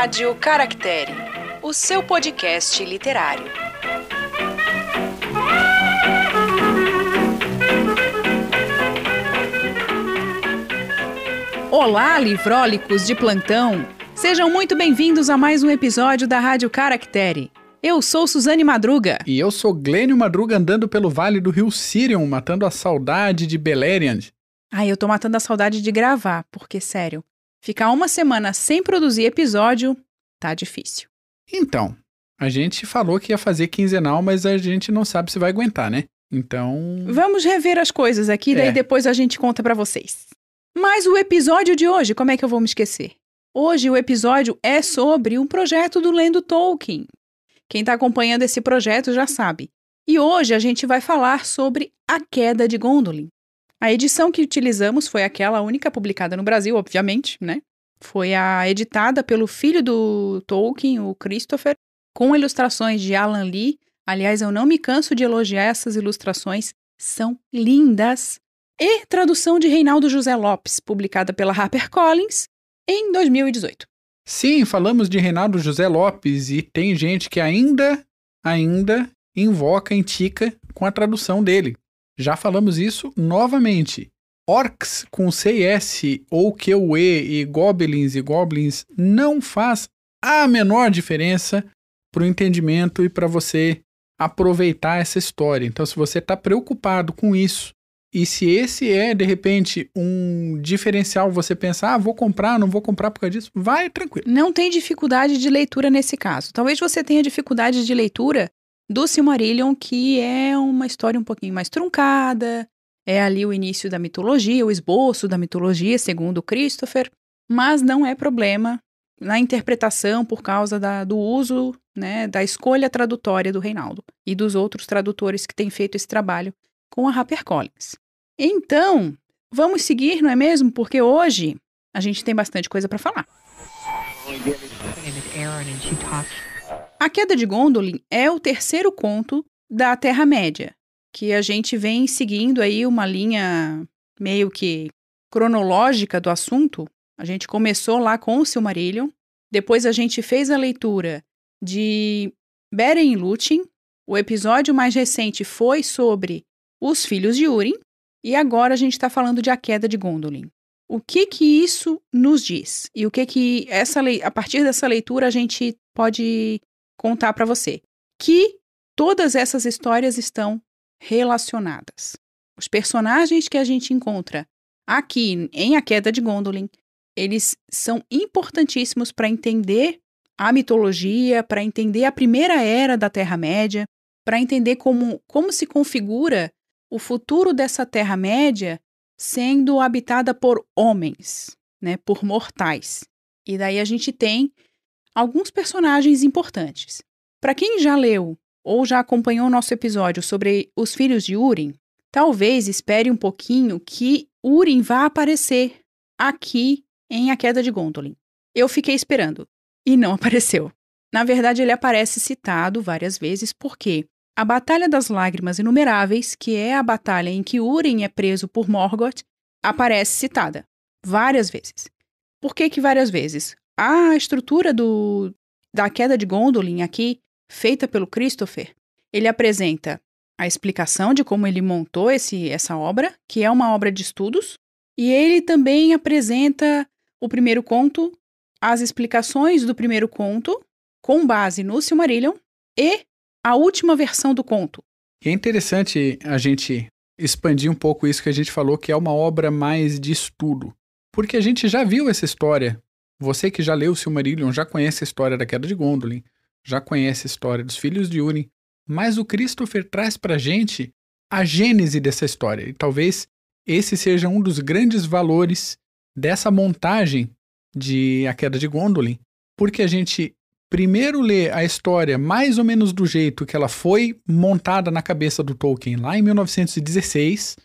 Rádio Caractere, o seu podcast literário. Olá, livrólicos de plantão! Sejam muito bem-vindos a mais um episódio da Rádio Caractere. Eu sou Suzane Madruga. E eu sou Glênio Madruga andando pelo vale do rio Sirion, matando a saudade de Beleriand. Eu tô matando a saudade de gravar, porque, sério, ficar uma semana sem produzir episódio tá difícil. Então, a gente falou que ia fazer quinzenal, mas a gente não sabe se vai aguentar, né? Então... Vamos rever as coisas aqui, daí depois a gente conta pra vocês. Mas o episódio de hoje, como é que eu vou me esquecer? Hoje o episódio é sobre um projeto do Lendo Tolkien. Quem tá acompanhando esse projeto já sabe. E hoje a gente vai falar sobre A Queda de Gondolin. A edição que utilizamos foi aquela única publicada no Brasil, obviamente, né? Foi a editada pelo filho do Tolkien, o Christopher, com ilustrações de Alan Lee. Aliás, eu não me canso de elogiar essas ilustrações, são lindas. E tradução de Reinaldo José Lopes, publicada pela HarperCollins em 2018. Sim, falamos de Reinaldo José Lopes e tem gente que ainda invoca Intica com a tradução dele. Já falamos isso novamente. Orcs com C-S ou Q-U-E e Goblins não faz a menor diferença para o entendimento e para você aproveitar essa história. Então, se você está preocupado com isso, e se esse é, de repente, um diferencial, você pensar, vou comprar, não vou comprar por causa disso, vai tranquilo. Não tem dificuldade de leitura nesse caso. Talvez você tenha dificuldade de leitura do Silmarillion, que é uma história um pouquinho mais truncada, é ali o início da mitologia, o esboço da mitologia, segundo Christopher, mas não é problema na interpretação por causa do uso, né, da escolha tradutória do Reinaldo e dos outros tradutores que têm feito esse trabalho com a HarperCollins. Então, vamos seguir, não é mesmo? Porque hoje a gente tem bastante coisa para falar. A Queda de Gondolin é o terceiro conto da Terra-média, que a gente vem seguindo aí uma linha meio que cronológica do assunto. A gente começou lá com o Silmarillion, depois a gente fez a leitura de Beren e Lúthien, o episódio mais recente foi sobre os filhos de Húrin, e agora a gente está falando de A Queda de Gondolin. O que isso nos diz? E o que a partir dessa leitura a gente pode contar para você? Que todas essas histórias estão relacionadas. Os personagens que a gente encontra aqui em A Queda de Gondolin, eles são importantíssimos para entender a mitologia, para entender a primeira era da Terra-média, para entender como se configura o futuro dessa Terra-média sendo habitada por homens, né, por mortais. E daí a gente tem alguns personagens importantes. Para quem já leu ou já acompanhou o nosso episódio sobre os filhos de Húrin, talvez espere um pouquinho que Húrin vá aparecer aqui em A Queda de Gondolin. Eu fiquei esperando e não apareceu. Na verdade, ele aparece citado várias vezes porque a Batalha das Lágrimas Inumeráveis, que é a batalha em que Húrin é preso por Morgoth, aparece citada várias vezes. Por que várias vezes? A estrutura da Queda de Gondolin aqui, feita pelo Christopher, ele apresenta a explicação de como ele montou essa obra, que é uma obra de estudos, e ele também apresenta o primeiro conto, as explicações do primeiro conto, com base no Silmarillion, e a última versão do conto. É interessante a gente expandir um pouco isso que a gente falou, que é uma obra mais de estudo. Porque a gente já viu essa história. Você que já leu o Silmarillion já conhece a história da Queda de Gondolin, já conhece a história dos filhos de Húrin, mas o Christopher traz pra gente a gênese dessa história. E talvez esse seja um dos grandes valores dessa montagem de A Queda de Gondolin, porque a gente primeiro lê a história mais ou menos do jeito que ela foi montada na cabeça do Tolkien lá em 1916.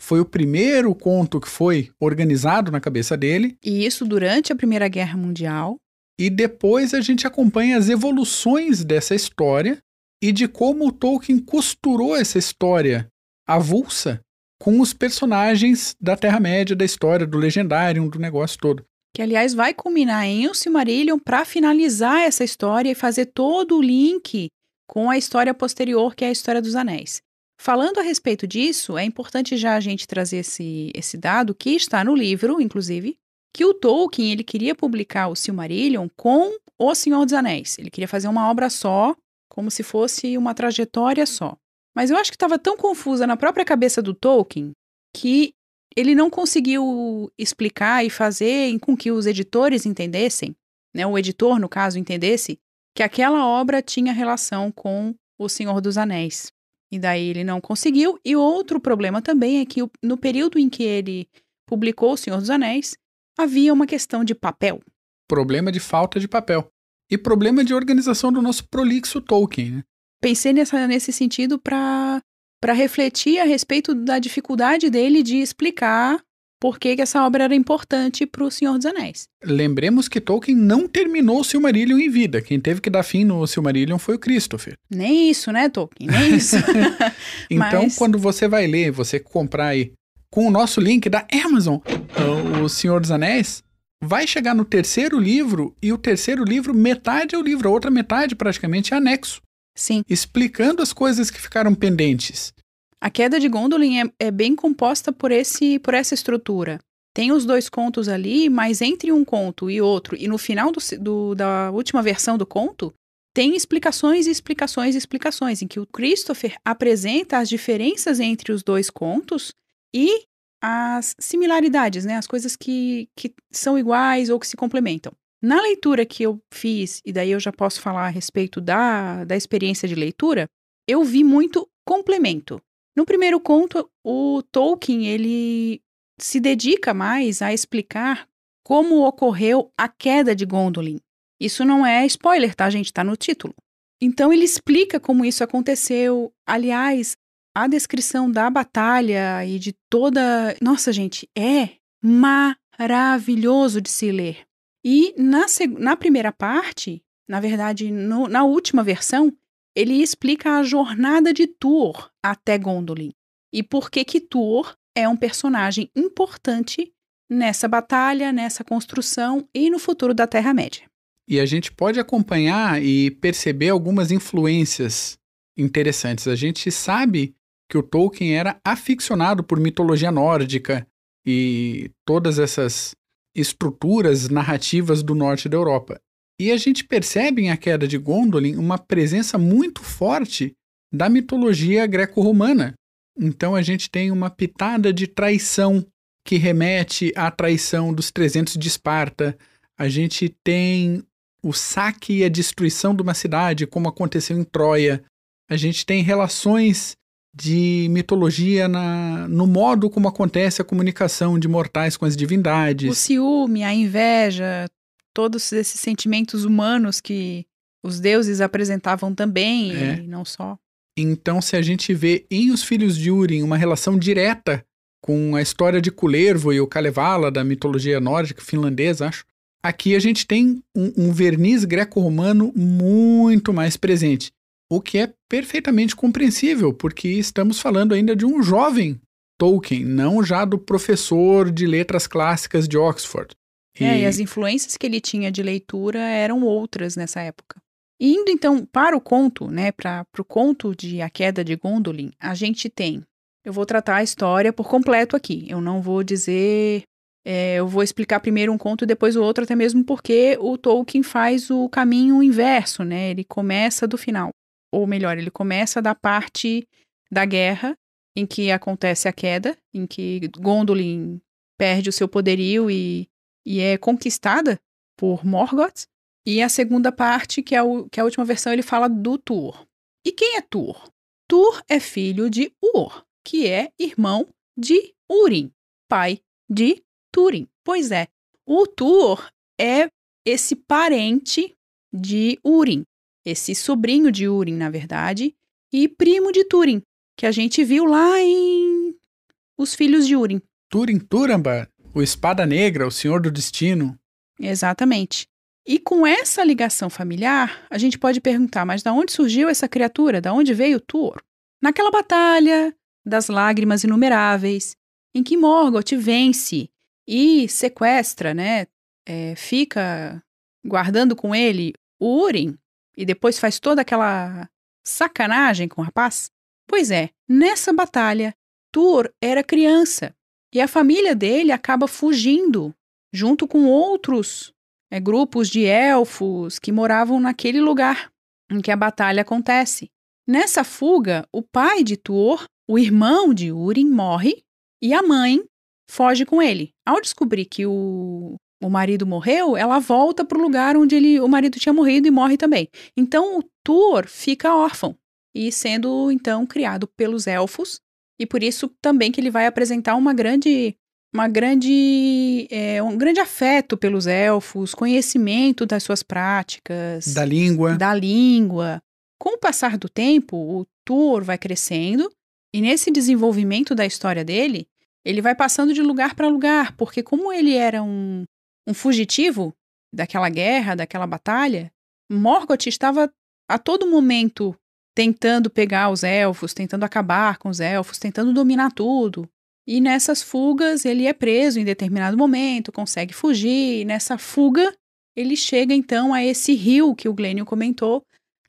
Foi o primeiro conto que foi organizado na cabeça dele. E isso durante a Primeira Guerra Mundial. E depois a gente acompanha as evoluções dessa história e de como o Tolkien costurou essa história avulsa com os personagens da Terra-média, da história, do Legendarium, do negócio todo. que aliás vai culminar em O Silmarillion para finalizar essa história e fazer todo o link com a história posterior, que é a História dos Anéis. Falando a respeito disso, é importante já a gente trazer esse dado, que está no livro, inclusive, que o Tolkien ele queria publicar o Silmarillion com O Senhor dos Anéis. Ele queria fazer uma obra só, como se fosse uma trajetória só. Mas eu acho que estava tão confusa na própria cabeça do Tolkien que ele não conseguiu explicar e fazer com que os editores entendessem, né, o editor, no caso, entendesse que aquela obra tinha relação com O Senhor dos Anéis. E daí ele não conseguiu. E outro problema também é que no período em que ele publicou O Senhor dos Anéis, havia uma questão de papel. Problema de falta de papel. E problema de organização do nosso prolixo Tolkien, né? Pensei nesse sentido para refletir a respeito da dificuldade dele de explicar por que essa obra era importante para o Senhor dos Anéis. Lembremos que Tolkien não terminou o Silmarillion em vida. Quem teve que dar fim no Silmarillion foi o Christopher. Nem isso, né, Tolkien? Nem isso. Então, quando você vai ler, você comprar aí com o nosso link da Amazon, O Senhor dos Anéis, vai chegar no terceiro livro, e o terceiro livro, metade é o livro, a outra metade praticamente é anexo. Sim. Explicando as coisas que ficaram pendentes. A Queda de Gondolin é bem composta por essa estrutura. Tem os dois contos ali, mas entre um conto e outro, e no final da última versão do conto, tem explicações e explicações e explicações, em que o Christopher apresenta as diferenças entre os dois contos e as similaridades, né? As coisas que são iguais ou que se complementam. Na leitura que eu fiz, e daí eu já posso falar a respeito da experiência de leitura, eu vi muito complemento. No primeiro conto, o Tolkien ele se dedica mais a explicar como ocorreu a queda de Gondolin. Isso não é spoiler, tá, gente? Tá no título. Então ele explica como isso aconteceu. Aliás, a descrição da batalha e de toda... Nossa, gente, é maravilhoso de se ler. E na primeira parte, na verdade, na última versão, ele explica a jornada de Tuor até Gondolin. E por que Tuor é um personagem importante nessa batalha, nessa construção e no futuro da Terra-média. E a gente pode acompanhar e perceber algumas influências interessantes. A gente sabe que o Tolkien era aficionado por mitologia nórdica e todas essas estruturas narrativas do norte da Europa. E a gente percebe em A Queda de Gondolin uma presença muito forte da mitologia greco-romana. Então a gente tem uma pitada de traição que remete à traição dos 300 de Esparta. A gente tem o saque e a destruição de uma cidade, como aconteceu em Troia. A gente tem relações de mitologia no modo como acontece a comunicação de mortais com as divindades. O ciúme, a inveja, todos esses sentimentos humanos que os deuses apresentavam também, e não só. Então, se a gente vê em Os Filhos de Húrin uma relação direta com a história de Kullervo e o Kalevala da mitologia nórdica, finlandesa, acho, aqui a gente tem um verniz greco-romano muito mais presente. O que é perfeitamente compreensível, porque estamos falando ainda de um jovem Tolkien, não já do professor de letras clássicas de Oxford. E as influências que ele tinha de leitura eram outras nessa época. E indo então para o conto, né, para o conto de A Queda de Gondolin, a gente tem... Eu vou tratar a história por completo aqui. Eu não vou dizer... eu vou explicar primeiro um conto e depois o outro, até mesmo porque o Tolkien faz o caminho inverso, né? Ele começa do final. Ou melhor, ele começa da parte da guerra, em que acontece a queda, em que Gondolin perde o seu poderio e é conquistada por Morgoth. E a segunda parte, que é a última versão, ele fala do Tuor. E quem é Tuor? Tuor é filho de Uor, que é irmão de Húrin, pai de Túrin. Pois é, o Tuor é esse parente de Húrin, esse sobrinho de Húrin, na verdade, e primo de Túrin, que a gente viu lá em Os Filhos de Húrin. Túrin Turambar, o Espada Negra, o Senhor do Destino. Exatamente. E com essa ligação familiar, a gente pode perguntar, mas de onde surgiu essa criatura? De onde veio o Tuor? Naquela batalha das lágrimas inumeráveis, em que Morgoth vence e sequestra, né, fica guardando com ele o Húrin e depois faz toda aquela sacanagem com o rapaz? Pois é, nessa batalha, Túr era criança e a família dele acaba fugindo junto com outros grupos de elfos que moravam naquele lugar em que a batalha acontece. Nessa fuga, o pai de Túr, o irmão de Húrin, morre e a mãe foge com ele. Ao descobrir que o marido morreu, ela volta para o lugar onde o marido tinha morrido e morre também. Então, o Túr fica órfão e sendo, então, criado pelos elfos. E por isso também que ele vai apresentar um grande afeto pelos elfos, conhecimento das suas práticas. Da língua. Com o passar do tempo, o Túr vai crescendo e nesse desenvolvimento da história dele, ele vai passando de lugar para lugar, porque como ele era um fugitivo daquela guerra, daquela batalha, Morgoth estava a todo momento tentando pegar os elfos, tentando acabar com os elfos, tentando dominar tudo. E nessas fugas ele é preso em determinado momento, consegue fugir, e nessa fuga ele chega então a esse rio que o Glênio comentou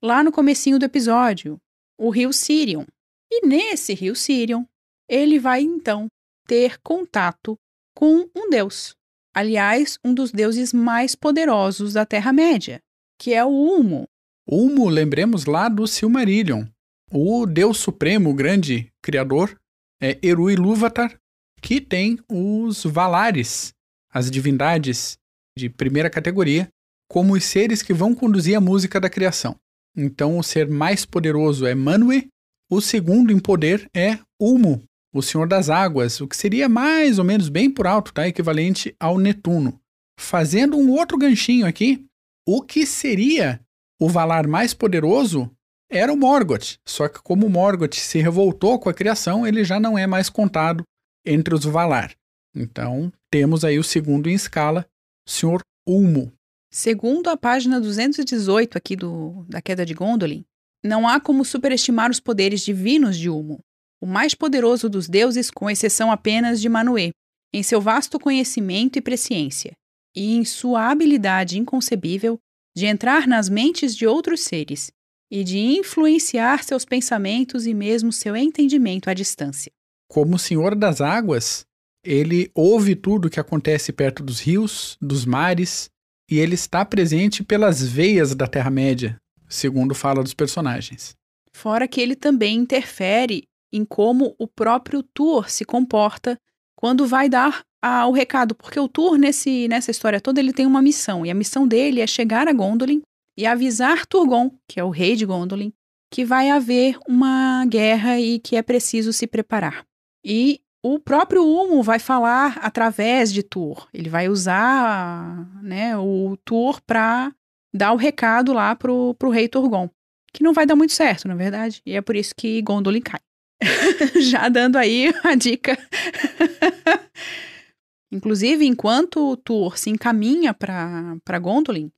lá no comecinho do episódio, o rio Sirion. E nesse rio Sirion, ele vai então ter contato com um deus. Aliás, um dos deuses mais poderosos da Terra-média, que é o Ulmo. Ulmo, lembremos lá do Silmarillion. O deus supremo, o grande criador, é Eru Ilúvatar, que tem os Valares, as divindades de primeira categoria, como os seres que vão conduzir a música da criação. Então, o ser mais poderoso é Manwë, o segundo em poder é Ulmo, o Senhor das Águas, o que seria mais ou menos bem por alto, tá? Equivalente ao Netuno. Fazendo um outro ganchinho aqui, o que seria o Valar mais poderoso era o Morgoth. Só que como o Morgoth se revoltou com a criação, ele já não é mais contado entre os Valar. Então, temos aí o segundo em escala, o Senhor Ulmo. Segundo a página 218 aqui da Queda de Gondolin, não há como superestimar os poderes divinos de Ulmo, o mais poderoso dos deuses, com exceção apenas de Manwë, em seu vasto conhecimento e presciência, e em sua habilidade inconcebível de entrar nas mentes de outros seres e de influenciar seus pensamentos e mesmo seu entendimento à distância. Como Senhor das Águas, ele ouve tudo o que acontece perto dos rios, dos mares, e ele está presente pelas veias da Terra-média, segundo fala dos personagens. Fora que ele também interfere em como o próprio Túr se comporta quando vai dar o recado, porque o Túr, nessa história toda, ele tem uma missão, e a missão dele é chegar a Gondolin e avisar Turgon, que é o rei de Gondolin, que vai haver uma guerra e que é preciso se preparar. E o próprio Ulmo vai falar através de Túr, ele vai usar o Túr para dar o recado lá pro rei Turgon, que não vai dar muito certo, na verdade, e é por isso que Gondolin cai. Já dando aí a dica. Inclusive, enquanto o Túr se encaminha para Gondolin,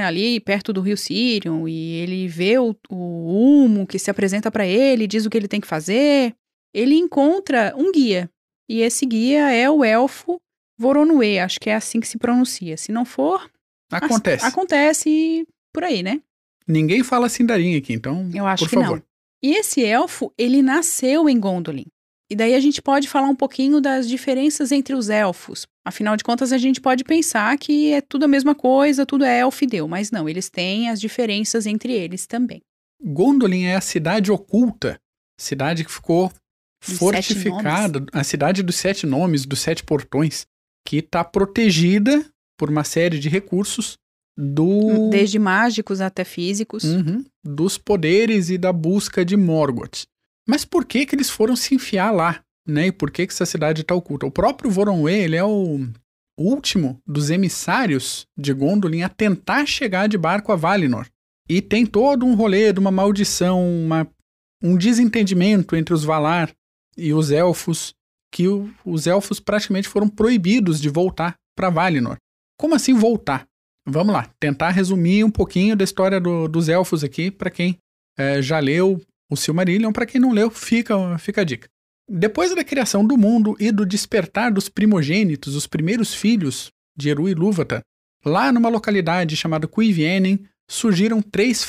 ali perto do rio Sirion, e ele vê o Ulmo que se apresenta para ele, diz o que ele tem que fazer, ele encontra um guia. E esse guia é o elfo Voronwë, acho que é assim que se pronuncia. Se não for, acontece por aí, né? Ninguém fala Sindarin aqui, então, eu acho por que favor. Não. E esse elfo, ele nasceu em Gondolin. E daí a gente pode falar um pouquinho das diferenças entre os elfos. Afinal de contas, a gente pode pensar que é tudo a mesma coisa, tudo é elfideu. Mas não, eles têm as diferenças entre eles também. Gondolin é a cidade oculta. Cidade que ficou fortificada. A cidade dos 7 nomes, dos 7 portões. Que está protegida por uma série de recursos desde mágicos até físicos. Dos poderes e da busca de Morgoth. Mas por que eles foram se enfiar lá? Né? E por que essa cidade está oculta? O próprio Voronwë, ele é o último dos emissários de Gondolin a tentar chegar de barco a Valinor. E tem todo um rolê de uma maldição, um desentendimento entre os Valar e os elfos, que os elfos praticamente foram proibidos de voltar para Valinor. Como assim voltar? Vamos lá, tentar resumir um pouquinho da história dos elfos aqui, para quem já leu o Silmarillion, para quem não leu, fica a dica. Depois da criação do mundo e do despertar dos primogênitos, os primeiros filhos de Eru Ilúvatar, Lá numa localidade chamada Cuivienen, surgiram 3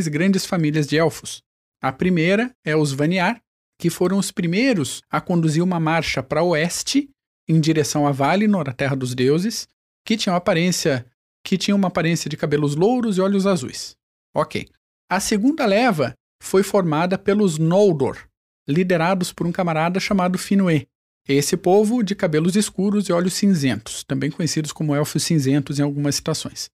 grandes famílias de elfos. A primeira é os Vanyar, que foram os primeiros a conduzir uma marcha para oeste, em direção a Valinor, a Terra dos Deuses, que tinha uma aparência de cabelos louros e olhos azuis. Ok. A segunda leva foi formada pelos Noldor, liderados por um camarada chamado Finwë. Esse povo de cabelos escuros e olhos cinzentos, também conhecidos como elfos cinzentos em algumas citações.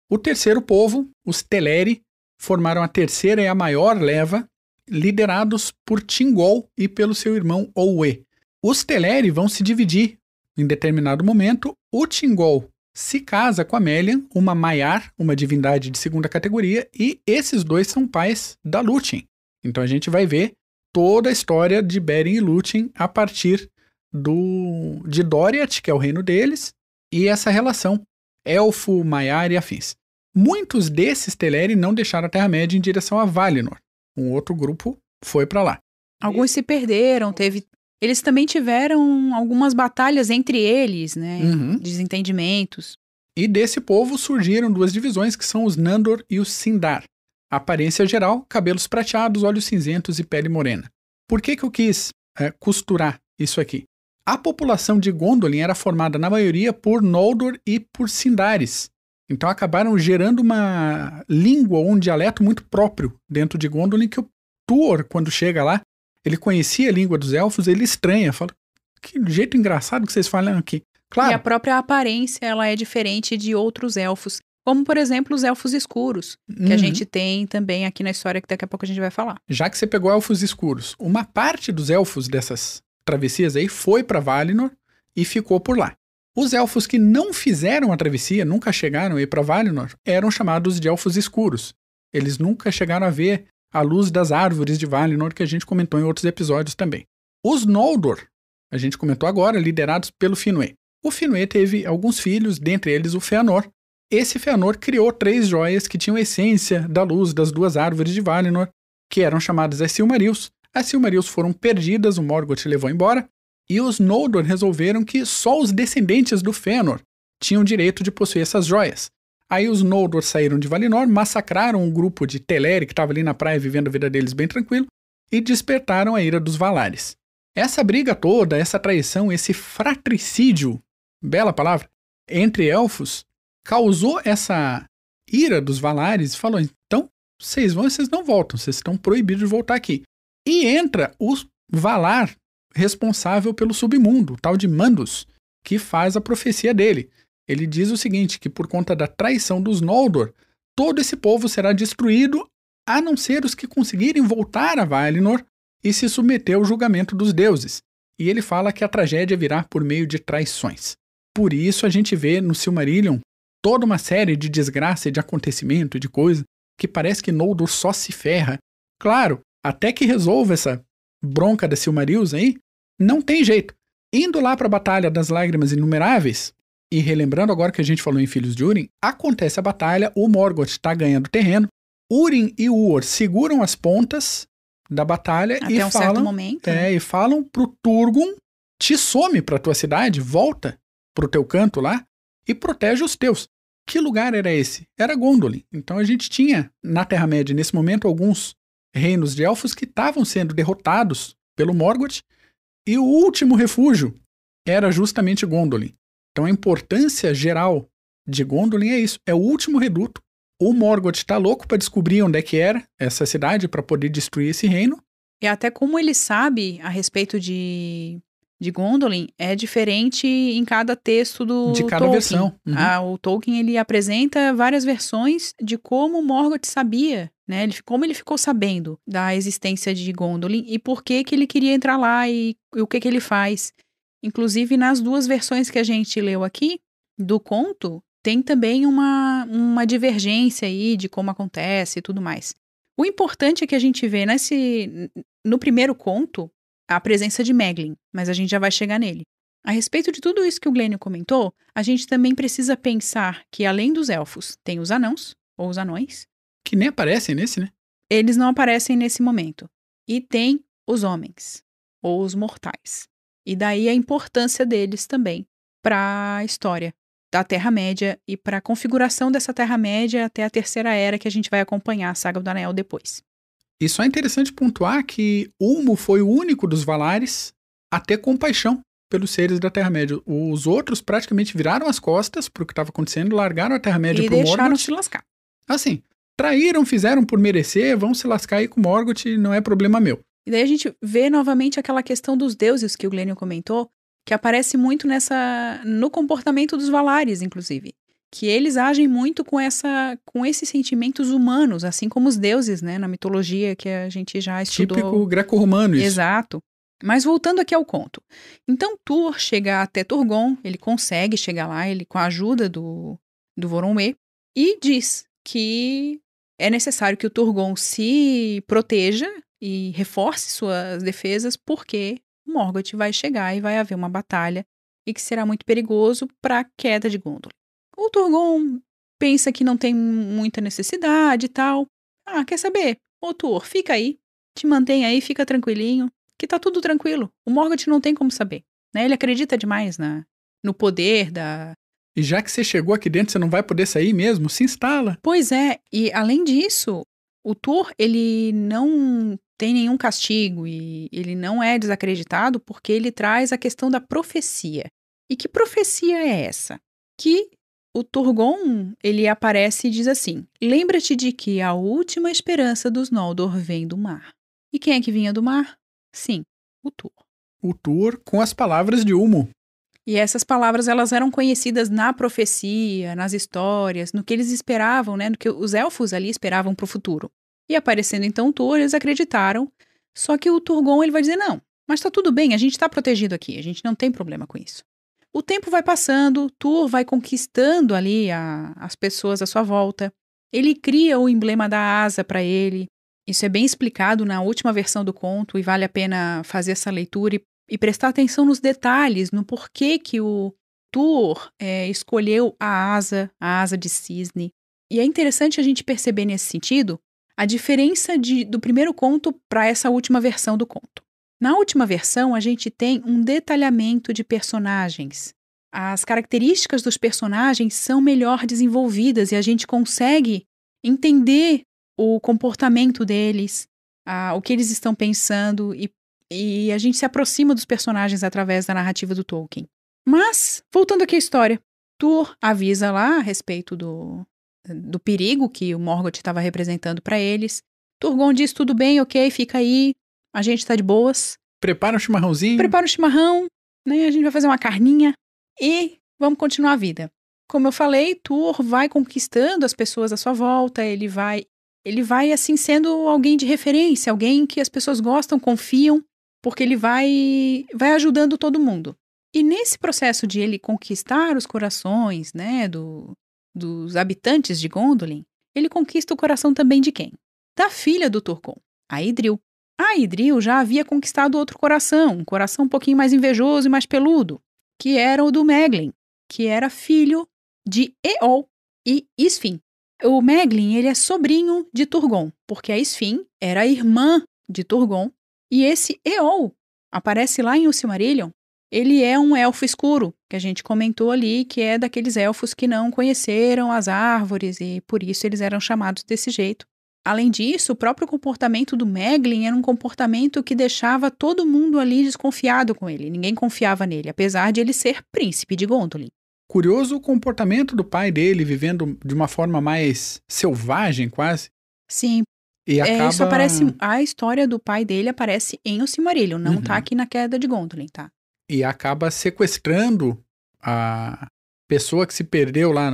O terceiro povo, os Teleri, formaram a terceira e a maior leva, liderados por Thingol e pelo seu irmão Olwë. Os Teleri vão se dividir. Em determinado momento, o Thingol se casa com a Melian, uma Maiar, uma divindade de segunda categoria, e esses dois são pais da Lúthien. Então a gente vai ver toda a história de Beren e Lúthien a partir de Doriath, que é o reino deles, e essa relação elfo, Maiar e afins. Muitos desses Teleri não deixaram a Terra-média em direção a Valinor. Um outro grupo foi para lá. Alguns se perderam, eles também tiveram algumas batalhas entre eles, né? Desentendimentos. E desse povo surgiram 2 divisões, que são os Nandor e os Sindar. Aparência geral, cabelos prateados, olhos cinzentos e pele morena. Por que eu quis costurar isso aqui? A população de Gondolin era formada na maioria por Noldor e por Sindares. Então acabaram gerando uma língua ou um dialeto muito próprio dentro de Gondolin, que o Tuor, quando chega lá, ele conhecia a língua dos elfos, ele estranha, fala, que jeito engraçado que vocês falam aqui. Claro. E a própria aparência, ela é diferente de outros elfos, como, por exemplo, os elfos escuros, que a gente tem também aqui na história, que daqui a pouco a gente vai falar. Já que você pegou elfos escuros, uma parte dos elfos dessas travessias aí foi para Valinor e ficou por lá. Os elfos que não fizeram a travessia, nunca chegaram a ir para Valinor, eram chamados de elfos escuros. Eles nunca chegaram a ver a luz das árvores de Valinor, que a gente comentou em outros episódios também. Os Noldor, a gente comentou agora, liderados pelo Finwë. O Finwë teve alguns filhos, dentre eles o Fëanor. Esse Fëanor criou 3 joias que tinham a essência da luz das 2 árvores de Valinor, que eram chamadas as Silmarils. As Silmarils foram perdidas, o Morgoth levou embora, e os Noldor resolveram que só os descendentes do Fëanor tinham direito de possuir essas joias. Aí os Noldor saíram de Valinor, massacraram um grupo de Teleri que estava ali na praia vivendo a vida deles bem tranquilo, e despertaram a ira dos Valares. Essa briga toda, essa traição, esse fratricídio, bela palavra, entre elfos, causou essa ira dos Valares e falou, então, vocês não voltam, vocês estão proibidos de voltar aqui. E entra o Valar responsável pelo submundo, o tal de Mandus, que faz a profecia dele. Ele diz o seguinte, que por conta da traição dos Noldor, todo esse povo será destruído, a não ser os que conseguirem voltar a Valinor e se submeter ao julgamento dos deuses. E ele fala que a tragédia virá por meio de traições. Por isso a gente vê no Silmarillion toda uma série de desgraça, de acontecimento, de coisa, que parece que Noldor só se ferra. Claro, até que resolva essa bronca da Silmarils aí, não tem jeito. Indo lá para a Batalha das Lágrimas Inumeráveis, e relembrando agora que a gente falou em Filhos de Húrin, acontece a batalha, o Morgoth está ganhando terreno, Húrin e Uor seguram as pontas da batalha até um certo momento, né? E falam pro Turgon, te some pra tua cidade, volta pro teu canto lá e protege os teus. Que lugar era esse? Era Gondolin. Então a gente tinha na Terra-média nesse momento alguns reinos de elfos que estavam sendo derrotados pelo Morgoth e o último refúgio era justamente Gondolin. Então a importância geral de Gondolin é isso, é o último reduto. O Morgoth tá louco para descobrir onde é que era essa cidade para poder destruir esse reino. E até como ele sabe a respeito de Gondolin é diferente em cada texto do de cada Tolkien. Versão. O Tolkien ele apresenta várias versões de como o Morgoth sabia, né? Como ele ficou sabendo da existência de Gondolin e por que ele queria entrar lá e o que ele faz. Inclusive nas 2 versões que a gente leu aqui do conto, tem também uma divergência aí de como acontece e tudo mais. O importante é que a gente vê no primeiro conto a presença de Meglin, mas a gente já vai chegar nele. A respeito de tudo isso que o Glênio comentou, a gente também precisa pensar que além dos elfos, tem os anãos, ou os anões. Que nem aparecem nesse, né? Eles não aparecem nesse momento. E tem os homens, ou os mortais. E daí a importância deles também para a história da Terra-média e para a configuração dessa Terra-média até a Terceira Era, que a gente vai acompanhar a Saga do Anel depois. E só é interessante pontuar que Ulmo foi o único dos Valares a ter compaixão pelos seres da Terra-média. Os outros praticamente viraram as costas pro que estava acontecendo, largaram a Terra-média pro Morgoth. E deixaram se lascar. Assim, traíram, fizeram por merecer, vão se lascar aí com o Morgoth, não é problema meu. E daí a gente vê novamente aquela questão dos deuses que o Glênio comentou, que aparece muito no comportamento dos Valares, inclusive. Que eles agem muito com esses sentimentos humanos, assim como os deuses, né, na mitologia que a gente já estudou. Típico greco-romano isso. Exato. Mas voltando aqui ao conto. Então Tur chega até Turgon, ele consegue chegar lá, ele com a ajuda do Voronwë, e diz que é necessário que o Turgon se proteja e reforce suas defesas, porque Morgoth vai chegar e vai haver uma batalha e que será muito perigoso para a queda de Gondolin. O Turgon pensa que não tem muita necessidade e tal. Ah, quer saber? Ô Tur, fica aí, te mantém aí, fica tranquilinho, que tá tudo tranquilo. O Morgoth não tem como saber, né? Ele acredita demais no poder da... E já que você chegou aqui dentro, você não vai poder sair mesmo? Se instala. Pois é, e além disso, o Tur, ele não tem nenhum castigo e ele não é desacreditado porque ele traz a questão da profecia. E que profecia é essa? Que o Turgon, ele aparece e diz assim: lembra-te de que a última esperança dos Noldor vem do mar. E quem é que vinha do mar? Sim, o Tur. O Tur com as palavras de Ulmo. E essas palavras, elas eram conhecidas na profecia, nas histórias, no que eles esperavam, né? No que os elfos ali esperavam para o futuro. E aparecendo então o Tur, eles acreditaram. Só que o Turgon, ele vai dizer, não, mas tá tudo bem, a gente tá protegido aqui, a gente não tem problema com isso. O tempo vai passando, Tur vai conquistando ali as pessoas à sua volta. Ele cria o emblema da asa para ele. Isso é bem explicado na última versão do conto e vale a pena fazer essa leitura e prestar atenção nos detalhes, no porquê que o Tur escolheu a asa de cisne. E é interessante a gente perceber nesse sentido a diferença do primeiro conto para essa última versão do conto. Na última versão, a gente tem um detalhamento de personagens. As características dos personagens são melhor desenvolvidas e a gente consegue entender o comportamento deles, o que eles estão pensando e a gente se aproxima dos personagens através da narrativa do Tolkien. Mas, voltando aqui à história, Tur avisa lá a respeito do perigo que o Morgoth estava representando para eles. Turgon diz, tudo bem, ok, fica aí, a gente tá de boas. Prepara um chimarrãozinho. Prepara um chimarrão, né, a gente vai fazer uma carninha e vamos continuar a vida. Como eu falei, Tur vai conquistando as pessoas à sua volta, ele vai assim sendo alguém de referência, alguém que as pessoas gostam, confiam, porque ele vai ajudando todo mundo. E nesse processo de ele conquistar os corações, né, dos habitantes de Gondolin, ele conquista o coração também de quem? Da filha do Turgon, a Idril. A Idril já havia conquistado outro coração, um coração um pouquinho mais invejoso e mais peludo, que era o do Meglin, que era filho de Eol e Isfin. O Meglin, ele é sobrinho de Turgon, porque a Isfin era a irmã de Turgon, e esse Eol aparece lá em O Silmarillion. Ele é um elfo escuro, que a gente comentou ali, que é daqueles elfos que não conheceram as árvores e por isso eles eram chamados desse jeito. Além disso, o próprio comportamento do Meglin era um comportamento que deixava todo mundo ali desconfiado com ele. Ninguém confiava nele, apesar de ele ser príncipe de Gondolin. Curioso o comportamento do pai dele, vivendo de uma forma mais selvagem, quase. Sim. E acaba... Isso aparece, a história do pai dele aparece em O Silmarillion, não tá aqui na Queda de Gondolin, tá? E acaba sequestrando a pessoa que se perdeu lá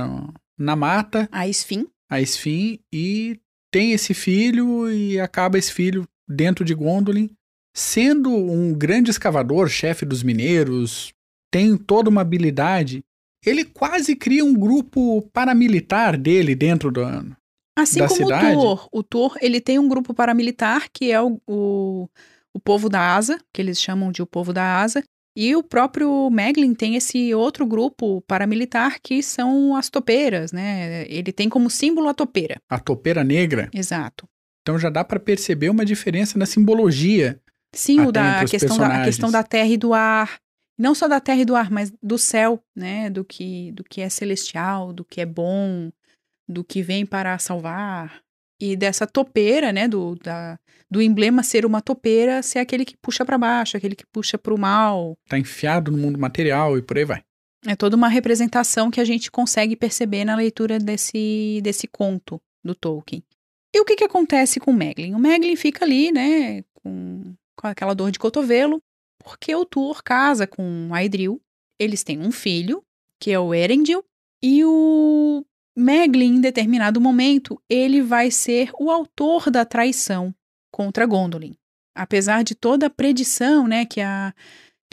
na mata. A Isfin. A Isfin, e tem esse filho, e acaba esse filho dentro de Gondolin, sendo um grande escavador, chefe dos mineiros, tem toda uma habilidade. Ele quase cria um grupo paramilitar dele dentro assim da como cidade. O Tur, ele tem um grupo paramilitar que é o povo da Asa, que eles chamam de o povo da Asa, e o próprio Meglin tem esse outro grupo paramilitar que são as topeiras, né? Ele tem como símbolo a topeira. A topeira negra. Exato. Então já dá para perceber uma diferença na simbologia. Sim, a questão da terra e do ar. Não só da terra e do ar, mas do céu, né? Do que é celestial, do que é bom, do que vem para salvar. E dessa topeira, né? Do emblema ser uma topeira, ser aquele que puxa para baixo, aquele que puxa para o mal. Tá enfiado no mundo material e por aí vai. É toda uma representação que a gente consegue perceber na leitura desse conto do Tolkien. E o que acontece com o Meglin? O Meglin fica ali, né, com aquela dor de cotovelo, porque o Tuor casa com a Edril. Eles têm um filho, que é o Erendil, e o Meglin, em determinado momento, ele vai ser o autor da traição contra Gondolin. Apesar de toda a predição, né, que a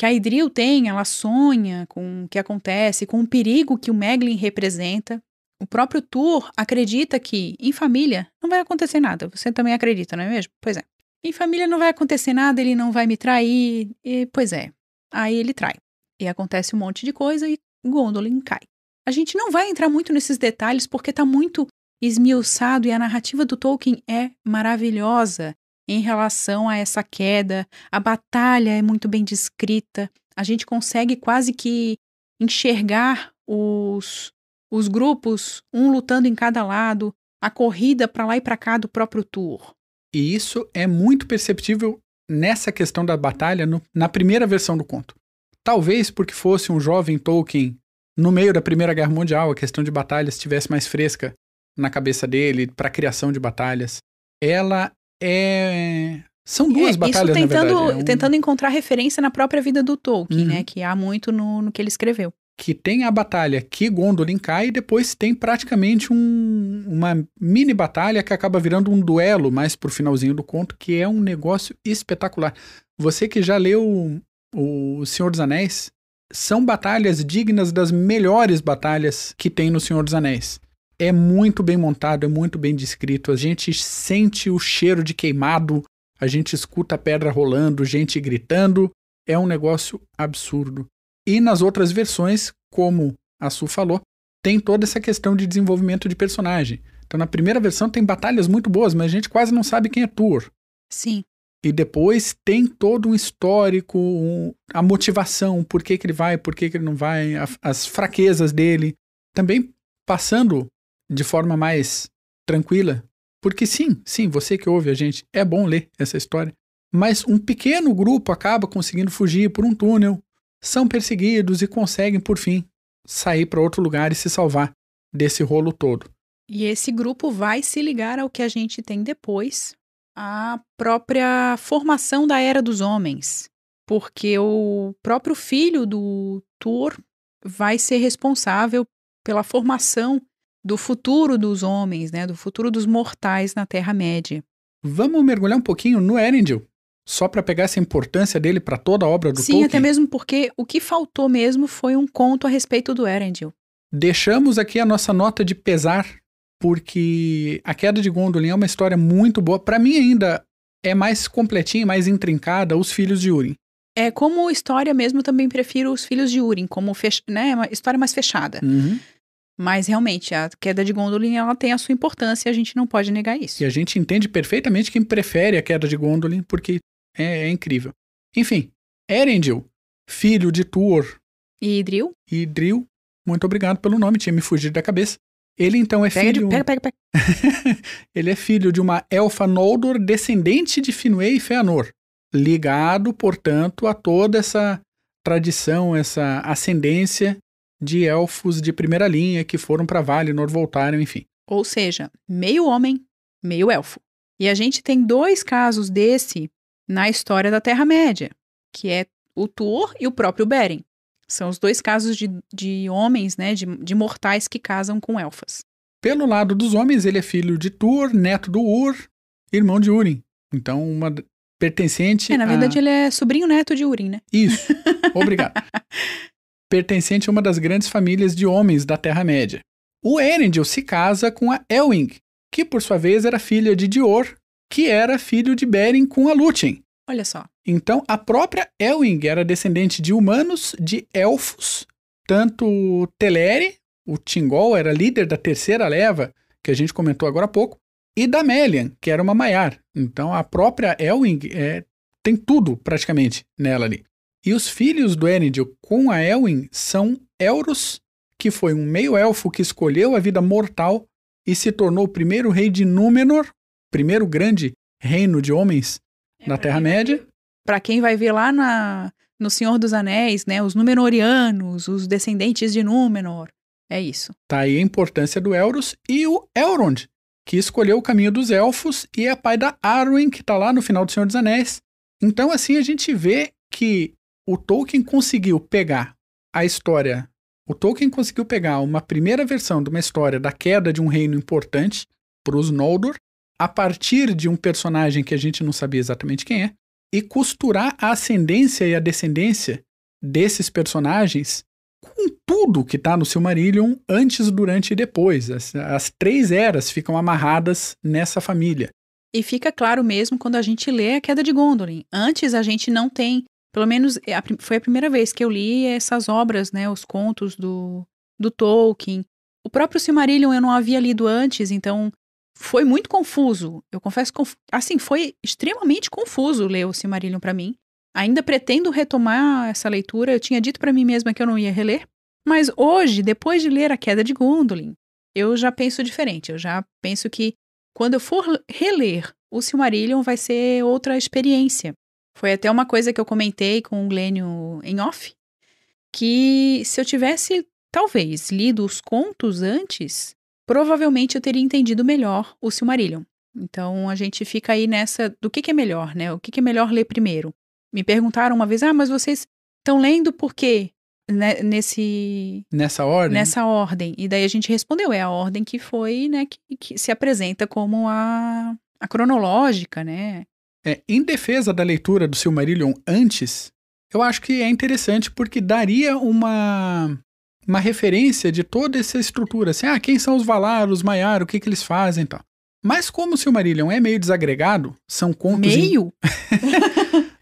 Edril tem, ela sonha com o que acontece, com o perigo que o Meglin representa. O próprio Tuor acredita que, em família, não vai acontecer nada. Você também acredita, não é mesmo? Pois é. Em família não vai acontecer nada, ele não vai me trair. Pois é. Aí ele trai. E acontece um monte de coisa e Gondolin cai. A gente não vai entrar muito nesses detalhes porque está muito esmiuçado e a narrativa do Tolkien é maravilhosa em relação a essa queda. A batalha é muito bem descrita. A gente consegue quase que enxergar os grupos, um lutando em cada lado, a corrida para lá e para cá do próprio Tuor. E isso é muito perceptível nessa questão da batalha na primeira versão do conto. Talvez porque fosse um jovem Tolkien no meio da Primeira Guerra Mundial, a questão de batalhas estivesse mais fresca na cabeça dele para a criação de batalhas. Ela são duas batalhas, isso tentando, na verdade. Tentando encontrar referência na própria vida do Tolkien, né? Que há muito no que ele escreveu. Que tem a batalha que Gondolin cai e depois tem praticamente uma mini batalha que acaba virando um duelo mais pro finalzinho do conto, que é um negócio espetacular. Você que já leu o Senhor dos Anéis, são batalhas dignas das melhores batalhas que tem no Senhor dos Anéis. É muito bem montado, é muito bem descrito, a gente sente o cheiro de queimado, a gente escuta a pedra rolando, gente gritando, é um negócio absurdo. E nas outras versões, como a Su falou, tem toda essa questão de desenvolvimento de personagem. Então, na primeira versão tem batalhas muito boas, mas a gente quase não sabe quem é Tuor. Sim. E depois tem todo um histórico, a motivação, por que ele vai, por que ele não vai, as fraquezas dele. Também passando de forma mais tranquila. Porque sim, você que ouve a gente, é bom ler essa história. Mas um pequeno grupo acaba conseguindo fugir por um túnel, são perseguidos e conseguem, por fim, sair para outro lugar e se salvar desse rolo todo. E esse grupo vai se ligar ao que a gente tem depois, a própria formação da Era dos Homens. Porque o próprio filho do Tuor vai ser responsável pela formação do futuro dos homens, né? Do futuro dos mortais na Terra-média. Vamos mergulhar um pouquinho no Erendil, só para pegar essa importância dele para toda a obra do Tolkien? Sim, até mesmo porque o que faltou mesmo foi um conto a respeito do Erendil. Deixamos aqui a nossa nota de pesar, porque A Queda de Gondolin é uma história muito boa. Para mim ainda é mais completinha, mais intrincada, Os Filhos de Húrin. Como história mesmo, também prefiro Os Filhos de Húrin, como né, uma história mais fechada. Uhum. Mas realmente, A Queda de Gondolin ela tem a sua importância e a gente não pode negar isso. E a gente entende perfeitamente quem prefere A Queda de Gondolin, porque é incrível. Enfim, Erendil, filho de Tuor e Idril, muito obrigado pelo nome, tinha me fugido da cabeça. Ele então é filho... Pega. Ele é filho de uma elfa Noldor, descendente de Finwë e Fëanor, ligado, portanto, a toda essa tradição, essa ascendência de elfos de primeira linha que foram para Valinor, voltaram, enfim. Ou seja, meio homem, meio elfo. E a gente tem 2 casos desse na história da Terra-média, que é o Tuor e o próprio Beren. São os 2 casos de homens, né, de mortais que casam com elfas. Pelo lado dos homens, ele é filho de Tuor, neto do Ur, irmão de Húrin. Então, pertencente na verdade, ele é sobrinho-neto de Húrin, né? Isso, obrigado. Pertencente a uma das grandes famílias de homens da Terra-média. O Erendil se casa com a Elwing, que por sua vez era filha de Dior, que era filho de Beren com a Lúthien. Olha só. Então, a própria Elwing era descendente de humanos, de elfos, tanto Teleri, o Thingol era líder da terceira leva, que a gente comentou agora há pouco, e da Melian, que era uma Maiar. Então, a própria Elwing tem tudo, praticamente, nela ali. E os filhos do Elendil com a Elwyn são Elros, que foi um meio-elfo que escolheu a vida mortal e se tornou o primeiro rei de Númenor, primeiro grande reino de homens na Terra-média. Para quem vai ver lá no Senhor dos Anéis, né, os Númenóreanos, os descendentes de Númenor, é isso. Tá aí a importância do Elros e o Elrond, que escolheu o caminho dos elfos e é pai da Arwen, que tá lá no final do Senhor dos Anéis. Então assim a gente vê que o Tolkien conseguiu pegar a história. O Tolkien conseguiu pegar uma primeira versão de uma história da queda de um reino importante para os Noldor, a partir de um personagem que a gente não sabia exatamente quem é, e costurar a ascendência e a descendência desses personagens com tudo que está no Silmarillion antes, durante e depois. As 3 eras ficam amarradas nessa família. E fica claro mesmo quando a gente lê A Queda de Gondolin. Antes a gente não tem, pelo menos foi a primeira vez que eu li essas obras, né, os contos do Tolkien. O próprio Silmarillion eu não havia lido antes, então foi muito confuso. Eu confesso, assim, foi extremamente confuso ler o Silmarillion para mim. Ainda pretendo retomar essa leitura, eu tinha dito para mim mesma que eu não ia reler. Mas hoje, depois de ler A Queda de Gondolin, eu já penso diferente. Eu já penso que quando eu for reler o Silmarillion vai ser outra experiência. Foi até uma coisa que eu comentei com o Glênio em off, que se eu tivesse, talvez, lido os contos antes, provavelmente eu teria entendido melhor o Silmarillion. Então a gente fica aí nessa do que é melhor, né? O que é melhor ler primeiro? Me perguntaram uma vez, mas vocês estão lendo por quê? Nessa ordem? Nessa ordem. E daí a gente respondeu, é a ordem que foi, né, que se apresenta como a cronológica, né? Em defesa da leitura do Silmarillion antes, eu acho que é interessante porque daria uma referência de toda essa estrutura. Assim, quem são os Valar, os Maiar, o que eles fazem e tal. Mas como o Silmarillion é meio desagregado, são contos... Meio?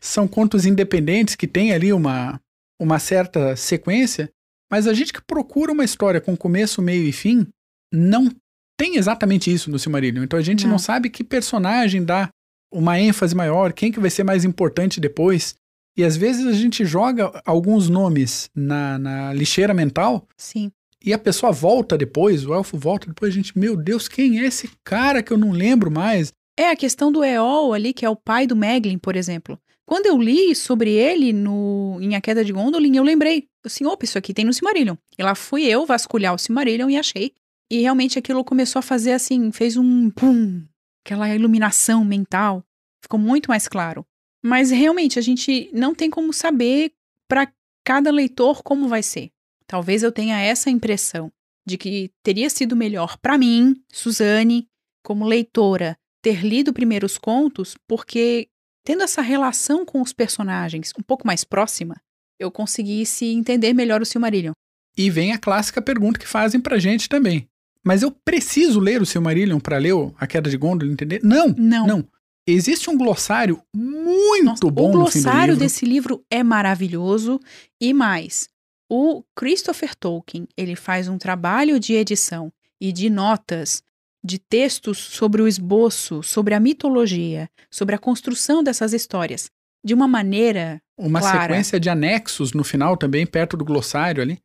São contos independentes que tem ali uma certa sequência, mas a gente que procura uma história com começo, meio e fim, não tem exatamente isso no Silmarillion. Então a gente não sabe que personagem dá uma ênfase maior, quem que vai ser mais importante depois. E às vezes a gente joga alguns nomes na lixeira mental. Sim. E a pessoa volta depois, o elfo volta depois, a gente, meu Deus, quem é esse cara que eu não lembro mais? É a questão do Eol ali, que é o pai do Meglin, por exemplo. Quando eu li sobre ele em A Queda de Gondolin, eu lembrei, assim, opa, isso aqui tem no Silmarillion. E lá fui eu vasculhar o Silmarillion e achei. E realmente aquilo começou a fazer assim, fez um pum, aquela iluminação mental. Ficou muito mais claro. Mas realmente a gente não tem como saber para cada leitor como vai ser. Talvez eu tenha essa impressão de que teria sido melhor para mim, Suzane, como leitora, ter lido primeiro os contos, porque tendo essa relação com os personagens um pouco mais próxima, eu conseguisse entender melhor o Silmarillion. E vem a clássica pergunta que fazem pra gente também. Mas eu preciso ler o Silmarillion para ler A Queda de Gondolin, entender? Não. Existe um glossário muito bom no fim do livro. O glossário desse livro é maravilhoso. E mais, o Christopher Tolkien, ele faz um trabalho de edição e de notas, de textos sobre o esboço, sobre a mitologia, sobre a construção dessas histórias, de uma maneira uma clara. Sequência de anexos no final também, perto do glossário ali.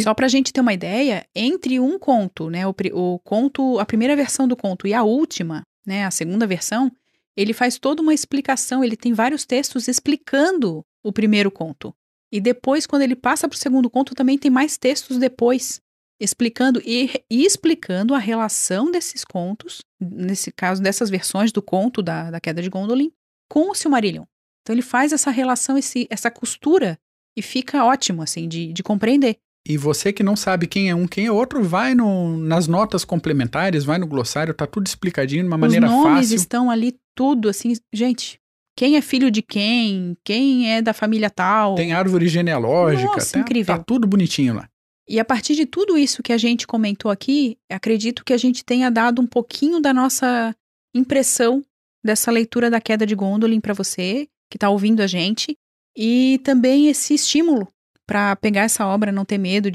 Só pra gente ter uma ideia, entre um conto, né, o conto, a primeira versão do conto e a última, né, a segunda versão, ele faz toda uma explicação, ele tem vários textos explicando o primeiro conto. E depois, quando ele passa pro segundo conto, também tem mais textos depois, explicando e explicando a relação desses contos, nesse caso, dessas versões do conto da Queda de Gondolin, com o Silmarillion. Então ele faz essa relação, essa costura, e fica ótimo, assim, de compreender. E você que não sabe quem é um, quem é outro, vai nas notas complementares, vai no glossário, tá tudo explicadinho de uma maneira fácil. Os nomes estão ali tudo, assim, gente, quem é filho de quem é da família tal. Tem árvore genealógica. Nossa, incrível. Tá tudo bonitinho lá. E a partir de tudo isso que a gente comentou aqui, acredito que a gente tenha dado um pouquinho da nossa impressão dessa leitura da Queda de Gondolin para você, que tá ouvindo a gente, e também esse estímulo para pegar essa obra, não ter medo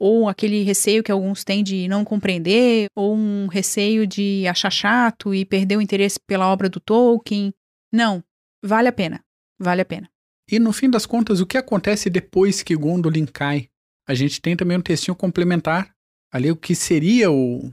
ou aquele receio que alguns têm de não compreender, ou um receio de achar chato e perder o interesse pela obra do Tolkien. Não, vale a pena, vale a pena. E no fim das contas, o que acontece depois que Gondolin cai? A gente tem também um textinho complementar, ali o que seria o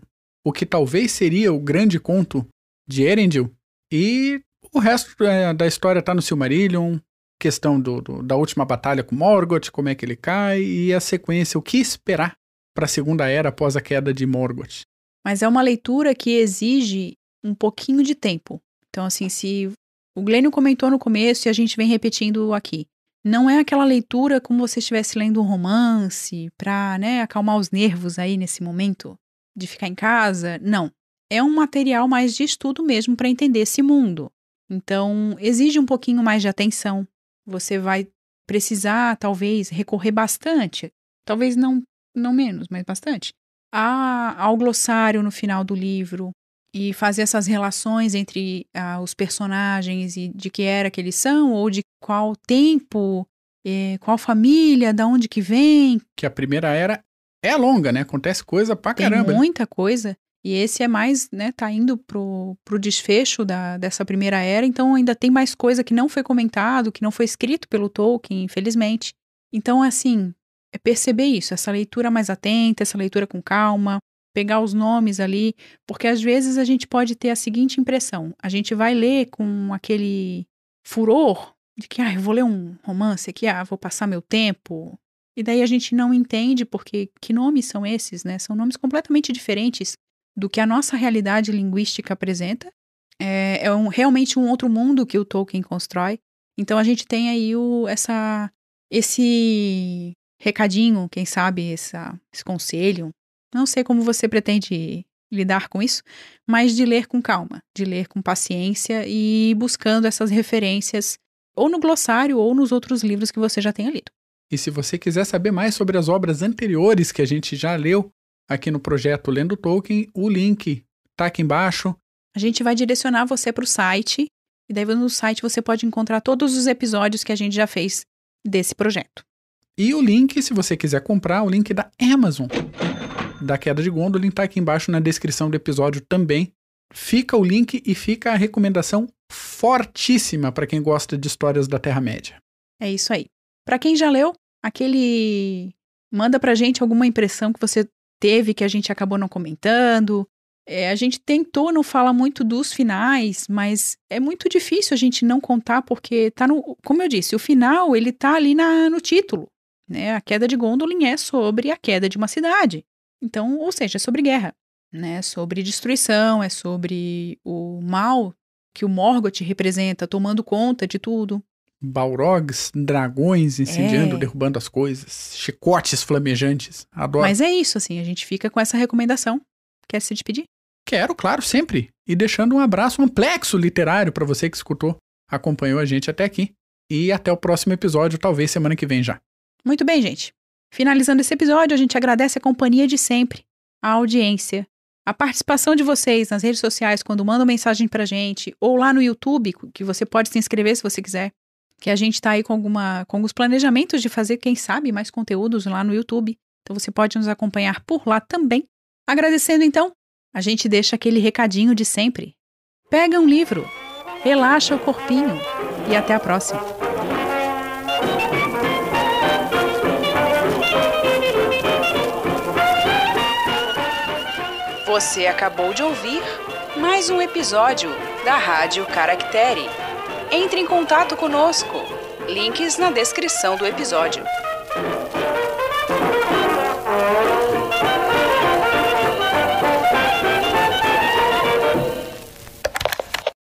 que talvez seria o grande conto de Elendil. E o resto da história tá no Silmarillion, questão da última batalha com Morgoth, como é que ele cai, e a sequência, o que esperar para a Segunda Era após a queda de Morgoth. Mas é uma leitura que exige um pouquinho de tempo. Então, assim, se o Glênio comentou no começo e a gente vem repetindo aqui, não é aquela leitura como você estivesse lendo um romance para, né, acalmar os nervos aí nesse momento de ficar em casa. Não. É um material mais de estudo mesmo para entender esse mundo. Então, exige um pouquinho mais de atenção. Você vai precisar, talvez, recorrer bastante, talvez não menos, mas bastante, ao glossário no final do livro e fazer essas relações entre os personagens e de que era que eles são, ou de qual tempo, qual família, da onde que vem. Que a Primeira Era é longa, né? Acontece coisa pra caramba. Tem muita coisa. E esse é mais, né, tá indo pro desfecho dessa Primeira Era, então ainda tem mais coisa que não foi comentado, que não foi escrito pelo Tolkien, infelizmente. Então, assim, é perceber isso, essa leitura mais atenta, essa leitura com calma, pegar os nomes ali, porque às vezes a gente pode ter a seguinte impressão, a gente vai ler com aquele furor de que, eu vou ler um romance aqui, vou passar meu tempo, e daí a gente não entende porque que nomes são esses, né? São nomes completamente diferentes do que a nossa realidade linguística apresenta. É realmente um outro mundo que o Tolkien constrói. Então a gente tem aí esse recadinho, quem sabe, esse conselho. Não sei como você pretende lidar com isso, mas de ler com calma, de ler com paciência e buscando essas referências ou no glossário ou nos outros livros que você já tenha lido. E se você quiser saber mais sobre as obras anteriores que a gente já leu aqui no projeto Lendo Tolkien, o link tá aqui embaixo. A gente vai direcionar você para o site, e daí no site você pode encontrar todos os episódios que a gente já fez desse projeto. E o link, se você quiser comprar, o link da Amazon, da Queda de Gondolin, tá aqui embaixo na descrição do episódio também. Fica o link e fica a recomendação fortíssima para quem gosta de histórias da Terra-média. É isso aí. Para quem já leu, manda pra gente alguma impressão que você teve que a gente acabou não comentando. A gente tentou não falar muito dos finais, mas é muito difícil a gente não contar porque tá como eu disse, o final ele tá ali no título, né? A Queda de Gondolin é sobre a queda de uma cidade. Então, ou seja, é sobre guerra, né? Sobre destruição, é sobre o mal que o Morgoth representa, tomando conta de tudo. Balrogs, dragões incendiando, derrubando as coisas, chicotes flamejantes. Adoro. Mas é isso, assim, a gente fica com essa recomendação. Quer se despedir? Quero, claro, sempre. E deixando um abraço amplexo literário para você que escutou, acompanhou a gente até aqui. E até o próximo episódio, talvez semana que vem já. Muito bem, gente. Finalizando esse episódio, a gente agradece a companhia de sempre, a audiência, a participação de vocês nas redes sociais quando mandam mensagem pra gente, ou lá no YouTube, que você pode se inscrever se você quiser. Que a gente tá aí com alguns planejamentos de fazer, quem sabe, mais conteúdos lá no YouTube. Então você pode nos acompanhar por lá também. Agradecendo então, a gente deixa aquele recadinho de sempre. Pega um livro, relaxa o corpinho e até a próxima. Você acabou de ouvir mais um episódio da Rádio Caractere. Entre em contato conosco. Links na descrição do episódio.